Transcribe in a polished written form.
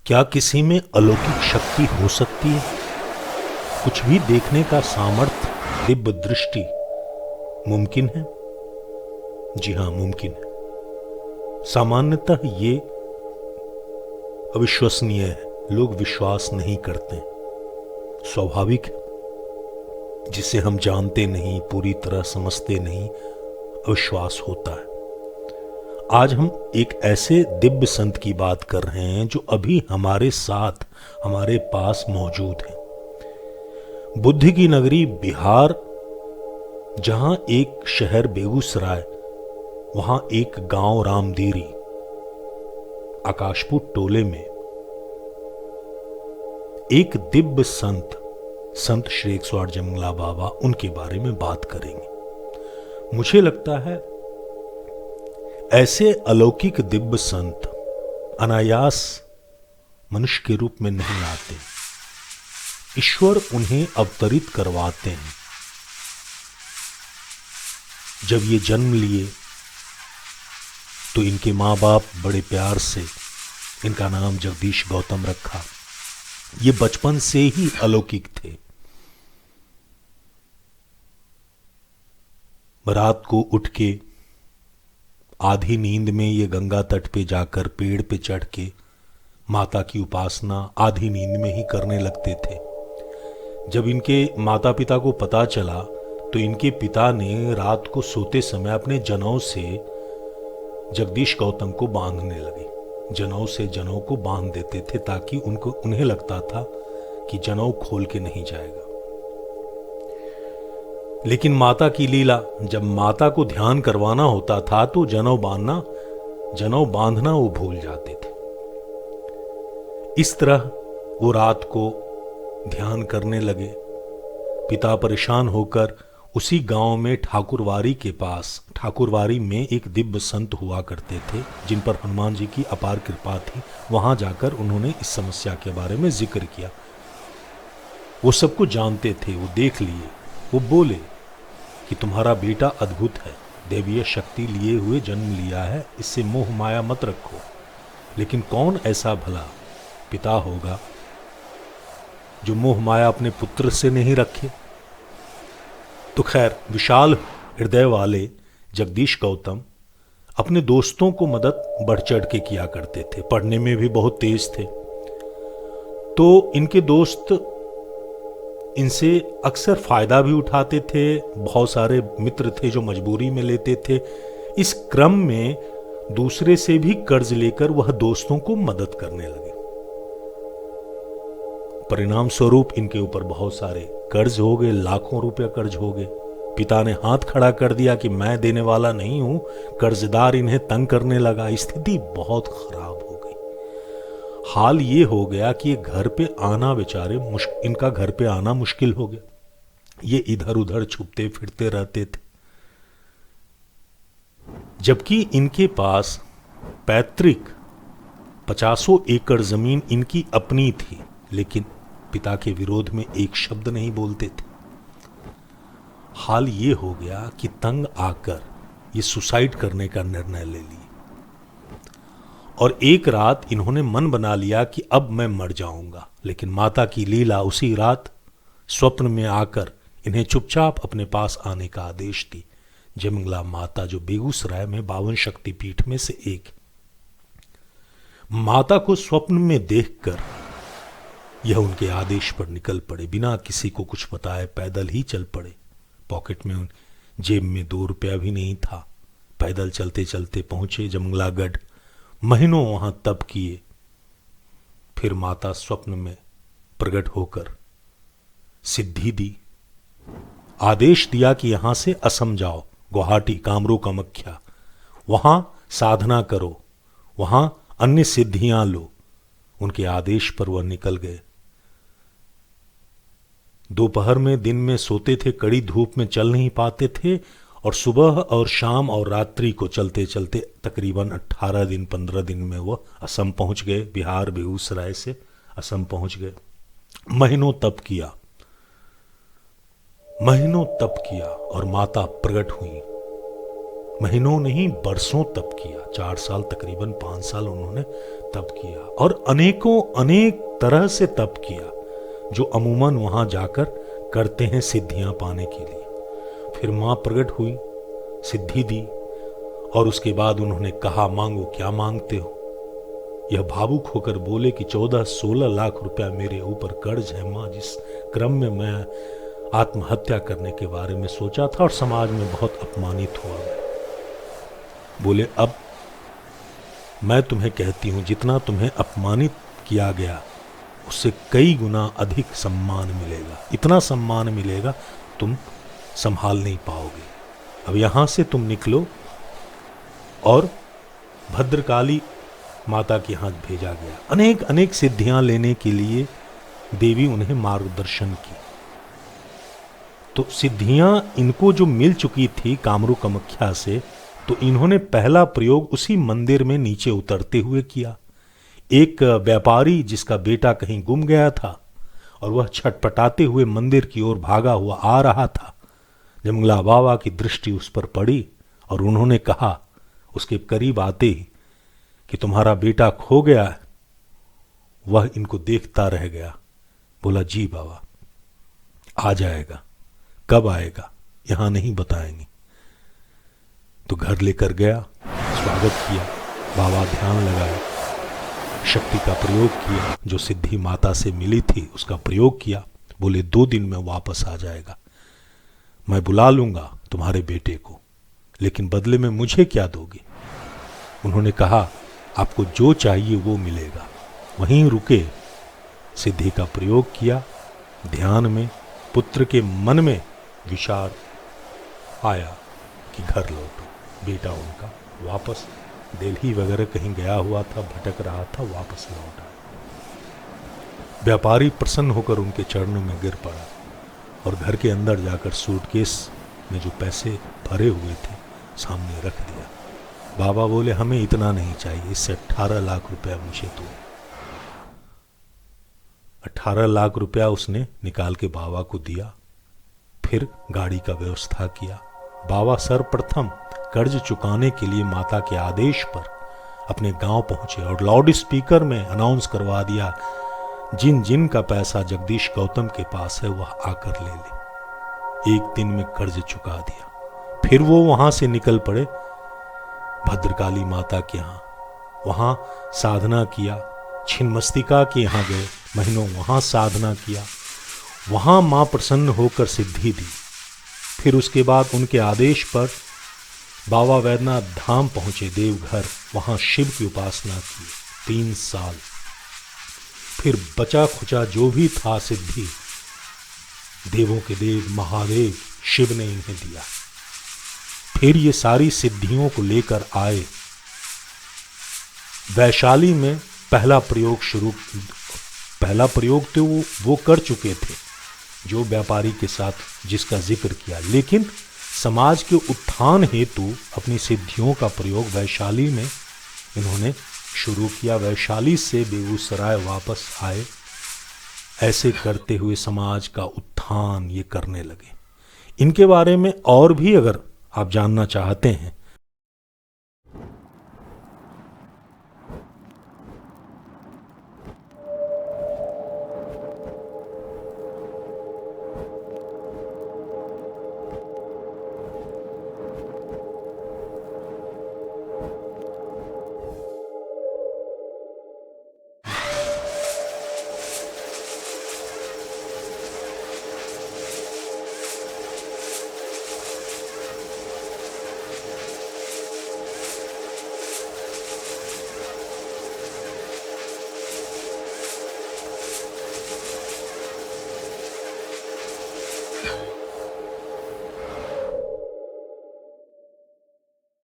क्या किसी में अलौकिक शक्ति हो सकती है? कुछ भी देखने का सामर्थ्य, दिव्य दृष्टि मुमकिन है? जी हां, मुमकिन है। सामान्यतः ये अविश्वसनीय है, लोग विश्वास नहीं करते। स्वाभाविक है, जिसे हम जानते नहीं, पूरी तरह समझते नहीं, अविश्वास होता है। आज हम एक ऐसे दिव्य संत की बात कर रहे हैं जो अभी हमारे साथ, हमारे पास मौजूद है। बुद्ध की नगरी बिहार, जहां एक शहर बेगूसराय, वहां एक गांव रामदीरी, आकाशपुर टोले में एक दिव्य संत, संत श्री 108 जमंगला बाबा, उनके बारे में बात करेंगे। मुझे लगता है ऐसे अलौकिक दिव्य संत अनायास मनुष्य के रूप में नहीं आते, ईश्वर उन्हें अवतरित करवाते हैं। जब ये जन्म लिए तो इनके माँ बाप बड़े प्यार से इनका नाम जगदीश गौतम रखा। ये बचपन से ही अलौकिक थे। रात को उठ के आधी नींद में ये गंगा तट पे जाकर पेड़ पे चढ़ के माता की उपासना आधी नींद में ही करने लगते थे। जब इनके माता पिता को पता चला तो इनके पिता ने रात को सोते समय अपने जनेऊ से जगदीश गौतम को बांधने लगे। जनेऊ से जनेऊ को बांध देते थे ताकि उन्हें लगता था कि जनेऊ खोल के नहीं जाएगा। लेकिन माता की लीला, जब माता को ध्यान करवाना होता था तो जनेऊ बांधना वो भूल जाते थे। इस तरह वो रात को ध्यान करने लगे। पिता परेशान होकर उसी गांव में ठाकुरवारी के पास, ठाकुरवारी में एक दिव्य संत हुआ करते थे जिन पर हनुमान जी की अपार कृपा थी। वहां जाकर उन्होंने इस समस्या के बारे में जिक्र किया। वो सबको जानते थे, वो देख लिए। वो बोले कि तुम्हारा बेटा अद्भुत है, दैवीय शक्ति लिए हुए जन्म लिया है, इससे मोह माया मत रखो। लेकिन कौन ऐसा भला पिता होगा जो मोह माया अपने पुत्र से नहीं रखे? तो खैर, विशाल हृदय वाले जगदीश गौतम अपने दोस्तों को मदद बढ़ चढ़ के किया करते थे। पढ़ने में भी बहुत तेज थे। तो इनके दोस्त इनसे अक्सर फायदा भी उठाते थे। बहुत सारे मित्र थे जो मजबूरी में लेते थे। इस क्रम में दूसरे से भी कर्ज लेकर वह दोस्तों को मदद करने लगे। परिणाम स्वरूप इनके ऊपर बहुत सारे कर्ज हो गए, लाखों रुपया कर्ज हो गए। पिता ने हाथ खड़ा कर दिया कि मैं देने वाला नहीं हूं। कर्जदार इन्हें तंग करने लगा। स्थिति बहुत खराब हो गई। हाल ये हो गया कि ये घर पे आना, बेचारे इनका घर पे आना मुश्किल हो गया। ये इधर उधर छुपते फिरते रहते थे। जबकि इनके पास पैतृक 50 एकड़ जमीन इनकी अपनी थी, लेकिन पिता के विरोध में एक शब्द नहीं बोलते थे। हाल ये हो गया कि तंग आकर ये सुसाइड करने का निर्णय ले लिए। और एक रात इन्होंने मन बना लिया कि अब मैं मर जाऊंगा। लेकिन माता की लीला उसी रात स्वप्न में आकर इन्हें चुपचाप अपने पास आने का आदेश दी। जमंगला माता, जो बेगूसराय में 52 शक्तिपीठ में से एक। माता को स्वप्न में देखकर यह उनके आदेश पर निकल पड़े। बिना किसी को कुछ बताए पैदल ही चल पड़े। पॉकेट में, जेब में 2 रुपया भी नहीं था। पैदल चलते चलते पहुंचे जमंगलागढ़। महीनों वहां तप किए। फिर माता स्वप्न में प्रकट होकर सिद्धि दी। आदेश दिया कि यहां से असम जाओ, गुवाहाटी, कामरू, कामाख्या, वहां साधना करो, वहां अन्य सिद्धियां लो। उनके आदेश पर वह निकल गए। दोपहर में, दिन में सोते थे, कड़ी धूप में चल नहीं पाते थे। और सुबह और शाम और रात्रि को चलते चलते तकरीबन 18 दिन 15 दिन में वह असम पहुंच गए। बिहार बेगूसराय से असम पहुंच गए। महीनों तप किया, महीनों तप किया और माता प्रकट हुई। महीनों नहीं बरसों तप किया, 4 साल तकरीबन 5 साल उन्होंने तप किया और अनेकों अनेक तरह से तप किया जो अमूमन वहां जाकर करते हैं सिद्धियां पाने के लिए। फिर मां प्रकट हुई, सिद्धि दी और उसके बाद उन्होंने कहा मांगो क्या मांगते हो। यह भावुक होकर बोले कि 14-16 लाख रुपया मेरे ऊपर कर्ज है मां, जिस क्रम में मैं आत्महत्या करने के बारे में सोचा था और समाज में बहुत अपमानित हुआ मैं। बोले अब मैं तुम्हें कहती हूं जितना तुम्हें अपमानित किया गया उससे कई गुना अधिक सम्मान मिलेगा, इतना सम्मान मिलेगा तुम संभाल नहीं पाओगे। अब यहां से तुम निकलो। और भद्रकाली माता के हाथ भेजा गया। अनेक अनेक सिद्धियां लेने के लिए देवी उन्हें मार्गदर्शन की। तो सिद्धियां इनको जो मिल चुकी थी कामरू कामाख्या से, तो इन्होंने पहला प्रयोग उसी मंदिर में नीचे उतरते हुए किया। एक व्यापारी जिसका बेटा कहीं गुम गया था और वह छटपटाते हुए मंदिर की ओर भागा हुआ आ रहा था, जमंगला बाबा की दृष्टि उस पर पड़ी और उन्होंने कहा उसके करीब आते ही कि तुम्हारा बेटा खो गया है। वह इनको देखता रह गया। बोला जी बाबा आ जाएगा, कब आएगा यहां नहीं बताएंगे। तो घर लेकर गया, स्वागत किया, बाबा ध्यान लगाए, शक्ति का प्रयोग किया, जो सिद्धि माता से मिली थी उसका प्रयोग किया। बोले 2 दिन में वापस आ जाएगा, मैं बुला लूंगा तुम्हारे बेटे को, लेकिन बदले में मुझे क्या दोगे। उन्होंने कहा आपको जो चाहिए वो मिलेगा। वहीं रुके, सिद्धि का प्रयोग किया, ध्यान में पुत्र के मन में विचार आया कि घर लौटो। बेटा उनका वापस दिल्ली वगैरह कहीं गया हुआ था, भटक रहा था, वापस लौटा। व्यापारी प्रसन्न होकर उनके चरणों में गिर पड़ा और घर के अंदर जाकर सूटकेस में जो पैसे भरे हुए थे सामने रख दिया। बाबा बोले हमें इतना नहीं चाहिए, इससे 18 लाख रुपया मुझे दो। 18 लाख रुपया उसने निकाल के बाबा को दिया। फिर गाड़ी का व्यवस्था किया। बाबा सर्वप्रथम कर्ज चुकाने के लिए माता के आदेश पर अपने गांव पहुंचे और लाउड स्पीकर में अनाउंस करवा दिया जिन जिन का पैसा जगदीश गौतम के पास है वह आकर ले ले। 1 दिन में कर्ज चुका दिया। फिर वो वहां से निकल पड़े भद्रकाली माता के यहाँ। वहां साधना किया, छिन्नमस्तिका के यहाँ गए, महीनों वहां साधना किया। वहां मां प्रसन्न होकर सिद्धि दी। फिर उसके बाद उनके आदेश पर बाबा वैद्यनाथ धाम पहुंचे, देवघर, वहां शिव की उपासना की 3 साल। फिर बचा खुचा जो भी था सिद्धि, देवों के देव महादेव शिव ने इन्हें दिया। फिर ये सारी सिद्धियों को लेकर आए। वैशाली में पहला प्रयोग तो वो कर चुके थे जो व्यापारी के साथ जिसका जिक्र किया, लेकिन समाज के उत्थान हेतु अपनी सिद्धियों का प्रयोग वैशाली में इन्होंने शुरू किया। वैशाली से बेगूसराय वापस आए। ऐसे करते हुए समाज का उत्थान ये करने लगे। इनके बारे में और भी अगर आप जानना चाहते हैं